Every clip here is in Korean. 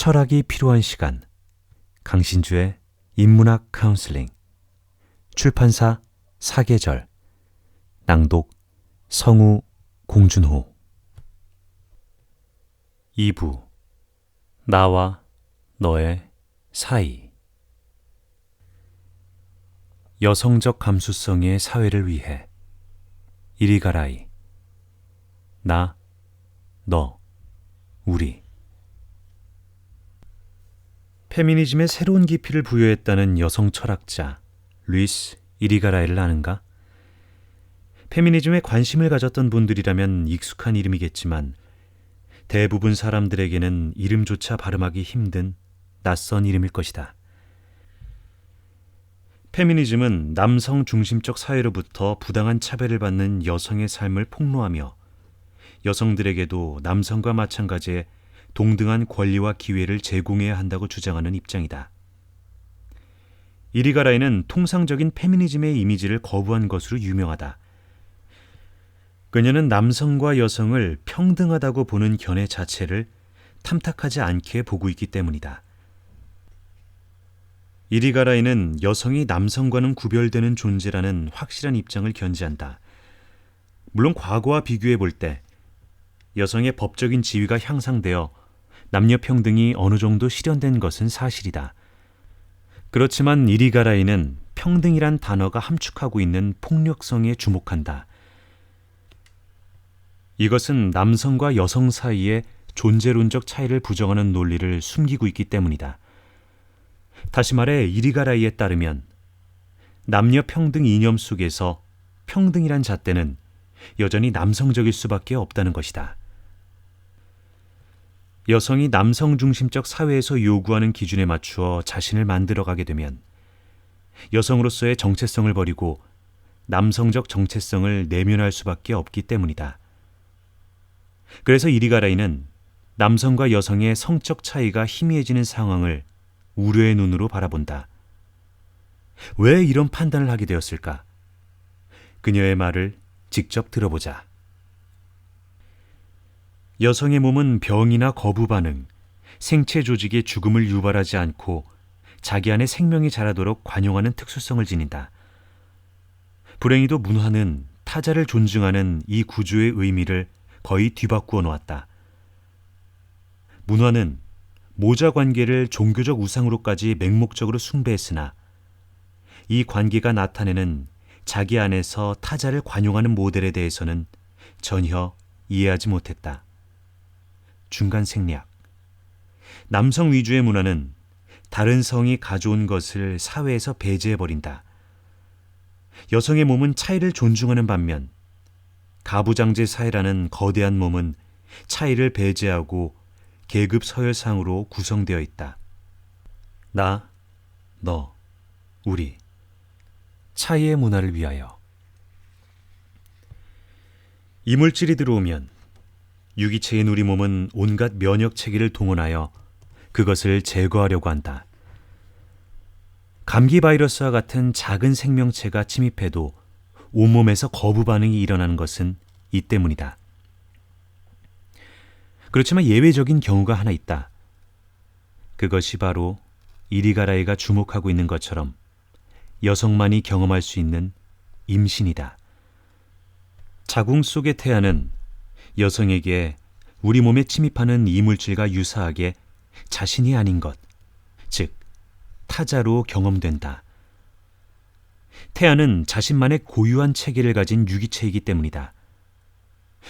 철학이 필요한 시간. 강신주의 인문학 카운슬링. 출판사 사계절. 낭독 성우 공준호. 2부. 나와 너의 사이. 여성적 감수성의 사회를 위해. 이리가라이. 나, 너, 우리. 페미니즘에 새로운 깊이를 부여했다는 여성 철학자 루이스 이리가라이를 아는가? 페미니즘에 관심을 가졌던 분들이라면 익숙한 이름이겠지만 대부분 사람들에게는 이름조차 발음하기 힘든 낯선 이름일 것이다. 페미니즘은 남성 중심적 사회로부터 부당한 차별을 받는 여성의 삶을 폭로하며 여성들에게도 남성과 마찬가지의 동등한 권리와 기회를 제공해야 한다고 주장하는 입장이다. 이리가라이는 통상적인 페미니즘의 이미지를 거부한 것으로 유명하다. 그녀는 남성과 여성을 평등하다고 보는 견해 자체를 탐탁하지 않게 보고 있기 때문이다. 이리가라이는 여성이 남성과는 구별되는 존재라는 확실한 입장을 견지한다. 물론 과거와 비교해 볼 때 여성의 법적인 지위가 향상되어 남녀 평등이 어느 정도 실현된 것은 사실이다. 그렇지만 이리가라이는 평등이란 단어가 함축하고 있는 폭력성에 주목한다. 이것은 남성과 여성 사이의 존재론적 차이를 부정하는 논리를 숨기고 있기 때문이다. 다시 말해 이리가라이에 따르면 남녀 평등 이념 속에서 평등이란 잣대는 여전히 남성적일 수밖에 없다는 것이다. 여성이 남성 중심적 사회에서 요구하는 기준에 맞추어 자신을 만들어가게 되면 여성으로서의 정체성을 버리고 남성적 정체성을 내면할 수밖에 없기 때문이다. 그래서 이리가라이는 남성과 여성의 성적 차이가 희미해지는 상황을 우려의 눈으로 바라본다. 왜 이런 판단을 하게 되었을까? 그녀의 말을 직접 들어보자. 여성의 몸은 병이나 거부 반응, 생체 조직의 죽음을 유발하지 않고 자기 안에 생명이 자라도록 관용하는 특수성을 지닌다. 불행히도 문화는 타자를 존중하는 이 구조의 의미를 거의 뒤바꾸어 놓았다. 문화는 모자 관계를 종교적 우상으로까지 맹목적으로 숭배했으나 이 관계가 나타내는 자기 안에서 타자를 관용하는 모델에 대해서는 전혀 이해하지 못했다. 중간 생략. 남성 위주의 문화는 다른 성이 가져온 것을 사회에서 배제해버린다. 여성의 몸은 차이를 존중하는 반면 가부장제 사회라는 거대한 몸은 차이를 배제하고 계급 서열상으로 구성되어 있다. 나, 너, 우리. 차이의 문화를 위하여. 이물질이 들어오면 유기체인 우리 몸은 온갖 면역 체계를 동원하여 그것을 제거하려고 한다. 감기 바이러스와 같은 작은 생명체가 침입해도 온몸에서 거부 반응이 일어나는 것은 이 때문이다. 그렇지만 예외적인 경우가 하나 있다. 그것이 바로 이리가라이가 주목하고 있는 것처럼 여성만이 경험할 수 있는 임신이다. 자궁 속의 태아는 여성에게 우리 몸에 침입하는 이물질과 유사하게 자신이 아닌 것, 즉 타자로 경험된다. 태아는 자신만의 고유한 체계를 가진 유기체이기 때문이다.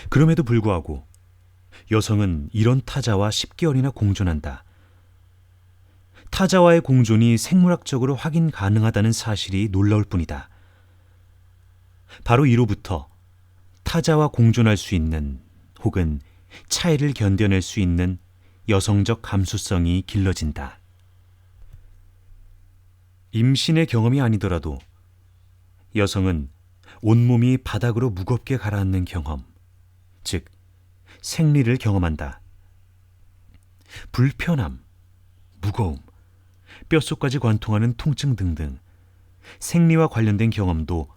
그럼에도 불구하고 여성은 이런 타자와 10개월이나 공존한다. 타자와의 공존이 생물학적으로 확인 가능하다는 사실이 놀라울 뿐이다. 바로 이로부터 타자와 공존할 수 있는 혹은 차이를 견뎌낼 수 있는 여성적 감수성이 길러진다. 임신의 경험이 아니더라도 여성은 온몸이 바닥으로 무겁게 가라앉는 경험, 즉 생리를 경험한다. 불편함, 무거움, 뼛속까지 관통하는 통증 등등 생리와 관련된 경험도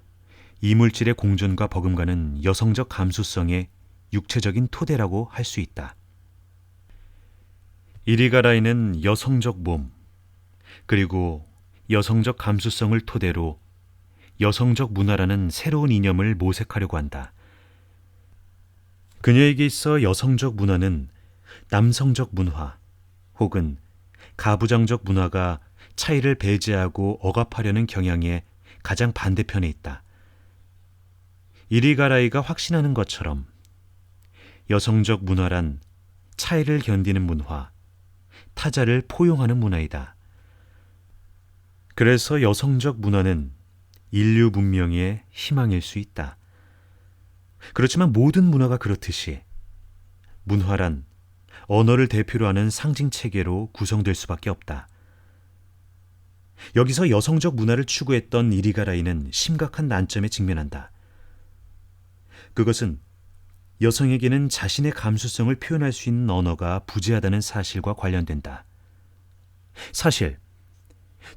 이물질의 공존과 버금가는 여성적 감수성의 육체적인 토대라고 할 수 있다. 이리가라이는 여성적 몸, 그리고 여성적 감수성을 토대로 여성적 문화라는 새로운 이념을 모색하려고 한다. 그녀에게 있어 여성적 문화는 남성적 문화 혹은 가부장적 문화가 차이를 배제하고 억압하려는 경향의 가장 반대편에 있다. 이리가라이가 확신하는 것처럼 여성적 문화란 차이를 견디는 문화, 타자를 포용하는 문화이다. 그래서 여성적 문화는 인류 문명의 희망일 수 있다. 그렇지만 모든 문화가 그렇듯이 문화란 언어를 대표로 하는 상징 체계로 구성될 수밖에 없다. 여기서 여성적 문화를 추구했던 이리가라이는 심각한 난점에 직면한다. 그것은 여성에게는 자신의 감수성을 표현할 수 있는 언어가 부재하다는 사실과 관련된다. 사실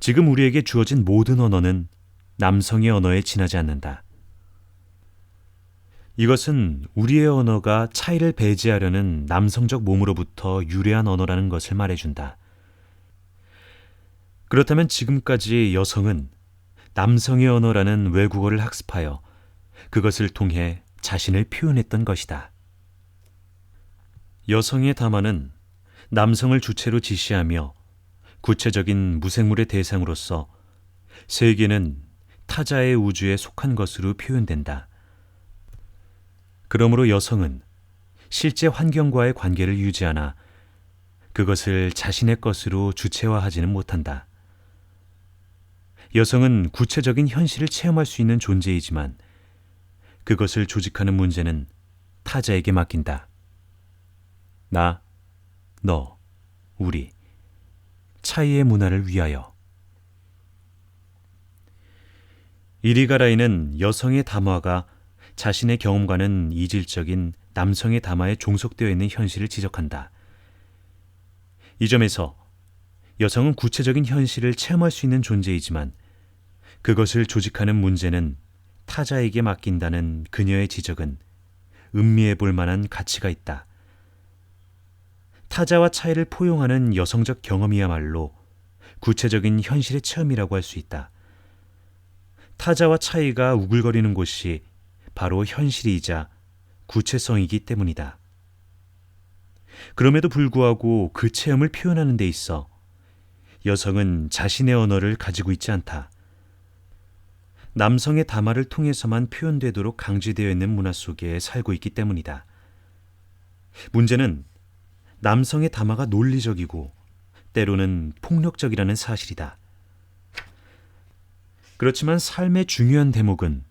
지금 우리에게 주어진 모든 언어는 남성의 언어에 지나지 않는다. 이것은 우리의 언어가 차이를 배제하려는 남성적 몸으로부터 유래한 언어라는 것을 말해준다. 그렇다면 지금까지 여성은 남성의 언어라는 외국어를 학습하여 그것을 통해 자신을 표현했던 것이다. 여성의 담화는 남성을 주체로 지시하며 구체적인 무생물의 대상으로서 세계는 타자의 우주에 속한 것으로 표현된다. 그러므로 여성은 실제 환경과의 관계를 유지하나 그것을 자신의 것으로 주체화하지는 못한다. 여성은 구체적인 현실을 체험할 수 있는 존재이지만 그것을 조직하는 문제는 타자에게 맡긴다. 나, 너, 우리, 차이의 문화를 위하여. 이리가라이는 여성의 담화가 자신의 경험과는 이질적인 남성의 담화에 종속되어 있는 현실을 지적한다. 이 점에서 여성은 구체적인 현실을 체험할 수 있는 존재이지만 그것을 조직하는 문제는 타자에게 맡긴다는 그녀의 지적은 음미해 볼 만한 가치가 있다. 타자와 차이를 포용하는 여성적 경험이야말로 구체적인 현실의 체험이라고 할 수 있다. 타자와 차이가 우글거리는 곳이 바로 현실이자 구체성이기 때문이다. 그럼에도 불구하고 그 체험을 표현하는 데 있어 여성은 자신의 언어를 가지고 있지 않다. 남성의 담화를 통해서만 표현되도록 강제되어 있는 문화 속에 살고 있기 때문이다. 문제는 남성의 담화가 논리적이고 때로는 폭력적이라는 사실이다. 그렇지만 삶의 중요한 대목은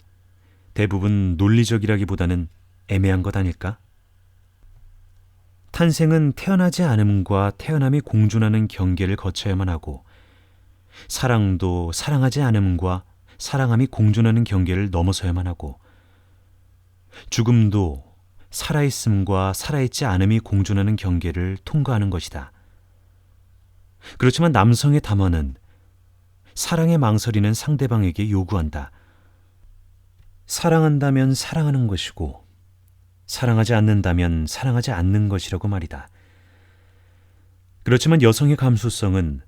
대부분 논리적이라기보다는 애매한 것 아닐까? 탄생은 태어나지 않음과 태어남이 공존하는 경계를 거쳐야만 하고 사랑도 사랑하지 않음과 사랑함이 공존하는 경계를 넘어서야만 하고 죽음도 살아있음과 살아있지 않음이 공존하는 경계를 통과하는 것이다. 그렇지만 남성의 담화는 사랑에 망설이는 상대방에게 요구한다. 사랑한다면 사랑하는 것이고 사랑하지 않는다면 사랑하지 않는 것이라고 말이다. 그렇지만 여성의 감수성은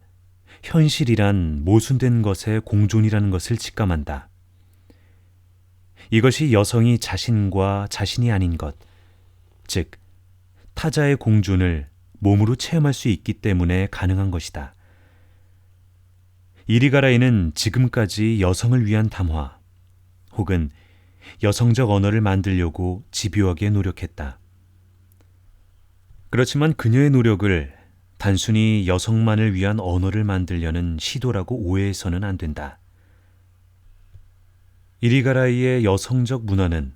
현실이란 모순된 것의 공존이라는 것을 직감한다. 이것이 여성이 자신과 자신이 아닌 것, 즉 타자의 공존을 몸으로 체험할 수 있기 때문에 가능한 것이다. 이리가라이는 지금까지 여성을 위한 담화 혹은 여성적 언어를 만들려고 집요하게 노력했다. 그렇지만 그녀의 노력을 단순히 여성만을 위한 언어를 만들려는 시도라고 오해해서는 안 된다. 이리가라이의 여성적 문화는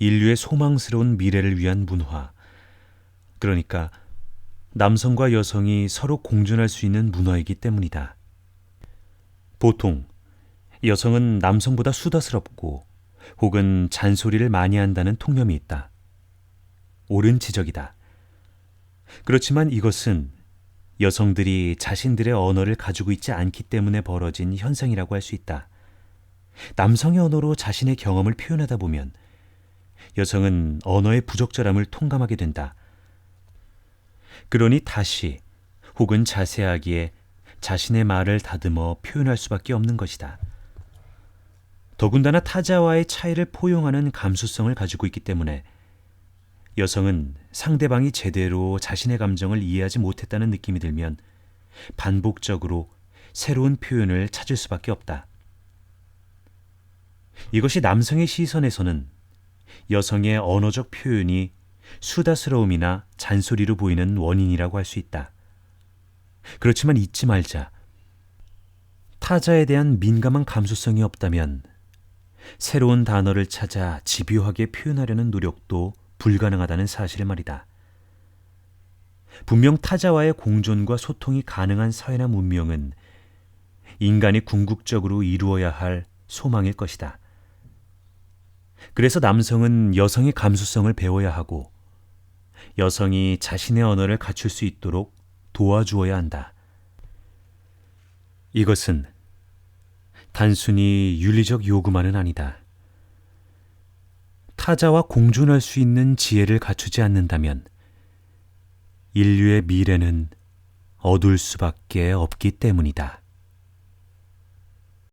인류의 소망스러운 미래를 위한 문화, 그러니까 남성과 여성이 서로 공존할 수 있는 문화이기 때문이다. 보통 여성은 남성보다 수다스럽고 혹은 잔소리를 많이 한다는 통념이 있다. 옳은 지적이다. 그렇지만 이것은 여성들이 자신들의 언어를 가지고 있지 않기 때문에 벌어진 현상이라고 할 수 있다. 남성의 언어로 자신의 경험을 표현하다 보면 여성은 언어의 부적절함을 통감하게 된다. 그러니 다시 혹은 자세하게 자신의 말을 다듬어 표현할 수밖에 없는 것이다. 더군다나 타자와의 차이를 포용하는 감수성을 가지고 있기 때문에 여성은 상대방이 제대로 자신의 감정을 이해하지 못했다는 느낌이 들면 반복적으로 새로운 표현을 찾을 수밖에 없다. 이것이 남성의 시선에서는 여성의 언어적 표현이 수다스러움이나 잔소리로 보이는 원인이라고 할 수 있다. 그렇지만 잊지 말자. 타자에 대한 민감한 감수성이 없다면 새로운 단어를 찾아 집요하게 표현하려는 노력도 불가능하다는 사실을 말이다. 분명 타자와의 공존과 소통이 가능한 사회나 문명은 인간이 궁극적으로 이루어야 할 소망일 것이다. 그래서 남성은 여성의 감수성을 배워야 하고 여성이 자신의 언어를 갖출 수 있도록 도와주어야 한다. 이것은 단순히 윤리적 요구만은 아니다. 타자와 공존할 수 있는 지혜를 갖추지 않는다면 인류의 미래는 어두울 수밖에 없기 때문이다.